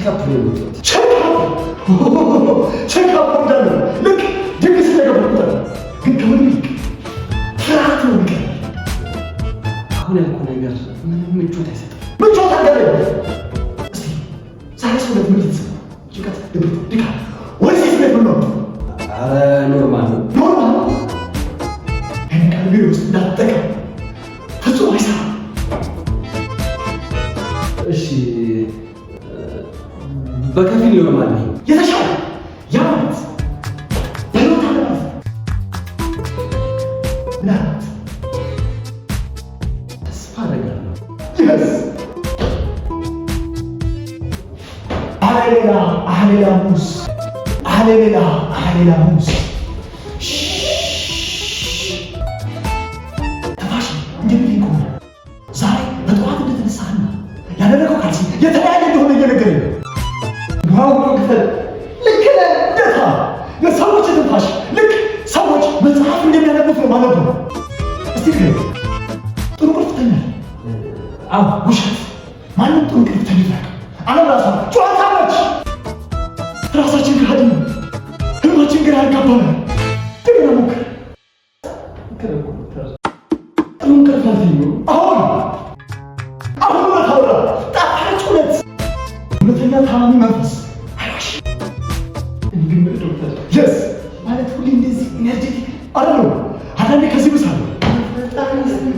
ቼክአፕ ነው የምትወጥ? ቼክአፕ እንዳለ ልክ ድግስ ተገበቁታል። ግን ከምን ይልቅ ፍርሃት ነው የሚቀር። አሁን ያልኩህ ነገር ምንም ምቾት አይሰጥም። ምቾት አገረ እስቲ ዛሬ ሰውነት ምን ይትሰማ? ጭንቀት፣ ድብርት፣ ድካም ወይስ ስሜት ነው? ኧረ ኖርማል ነው። ኖርማል ነው። ቢሮ ውስጥ እንዳትጠቀም ፍጹም አይሰራም። እሺ በከፊል ኖርማል ነው። የተሻለ ያ ማለት በሕይወት አለ ማለት ነው። ምናልባት ተስፋ አደርጋለሁ። አህሌላ ሙስ አህሌላ ሙስ እንደምን ይቆም ዛሬ በጠዋት እንደተነሳና ያደረገው ካልሲ የተለያየ እንደሆነ እየነገረኝ ነው። ዋው ክፈል ልክ ነህ። ደታ የሰዎች ትንፋሽ ልክ ሰዎች መጽሐፍ እንደሚያነቡት ነው ማለት ነው። እስቲ ጥሩ ቁርጥ ተኛል። አዎ ውሸት ማንም ጥሩ ቁርጥ ተኝቷል። ዓለም ራሷ ጨዋታዎች ራሳችን ካድ ነው። ህልማችን ግራ ያጋባል። እንደገና ሞክር አሁን መታወራ ጣፋጭ እውነት እውነተኛ ታማሚ መንፈስ አይዋሽ። ግን ዶክተር የስ ማለት ሁሌ እንደዚህ ኢነርጄቲክ አይደለም። አንዳንዴ ከዚህ ብሳለ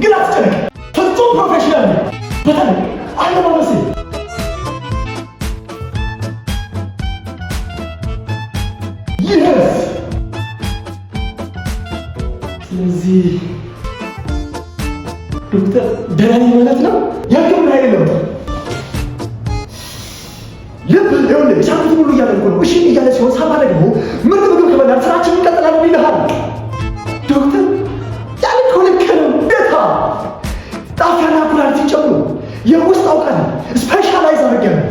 ግን አትጨነቅ። ፍጹም ፕሮፌሽናል ነው። በተለይ አለባበሴ የስ ስለዚህ ዶክተር ደህና ነኝ ማለት ነው? ያገምና አይደለም ልብ ይሁን ሻምፑ ሁሉ እያደረኩ ነው። እሺ እያለ ሲሆን ሳባ ደግሞ ምርጥ ምግብ ከበላን ስራችን እንቀጥላለን ይልሃል ዶክተር። ያልከው ልክ ነው። ጌታ ጣፊያና ኩላሊት ጨምሮ የውስጥ አውቃለሁ ስፔሻላይዝ አድርጌያለሁ።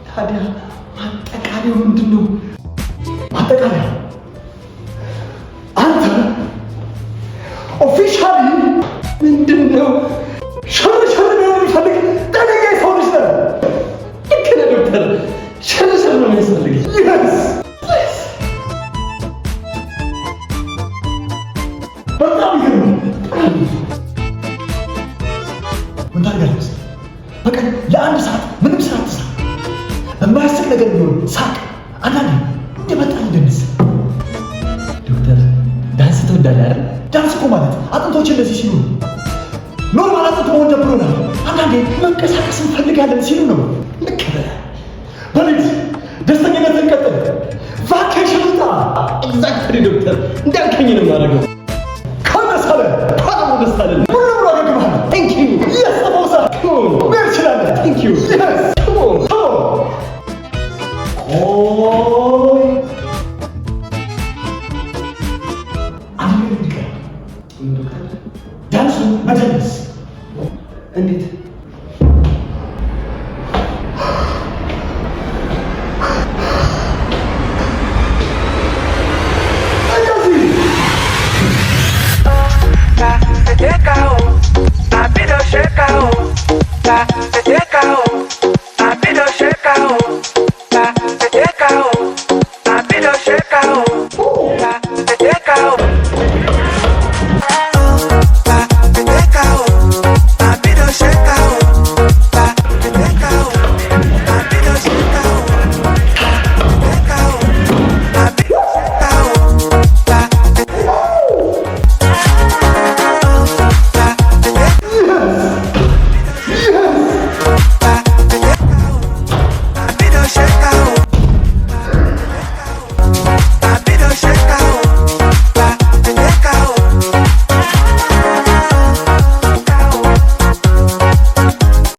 ታዲያ ማጠቃለያው ምንድን ነው? ማጠቃለያ አንተ ኦፊሻሊ ምንድን ነው ሸርሸር ነው የሚፈልግ ጤነኛ ሰው ልጅ ነህ። ልክ ነህ ዶክተር፣ ሸርሸር ነው የሚያስፈልግ። በጣም ይገርም። ምን ታደርጋለህ? በቀን ለአንድ ሰዓት ምንም ስራ አትስራ። በማያስቅ ነገር ቢሆን ሳቅ። አንዳንዴ እንደመጣን እንደንስ። ዶክተር ዳንስ ትወዳለህ አይደል? ዳንስ እኮ ማለት አጥንቶች እንደዚህ ሲሉ ኖርማል አጥንት መሆን ጀምሮናል። አንዳንዴ መንቀሳቀስ እንፈልጋለን ሲሉ ነው። ልክ ነህ። በልጅ ደስተኝነትን ቀጥል። ቫኬሽን ውጣ። ኤግዛክትሊ ዶክተር እንዳልከኝ ነው የማደርገው።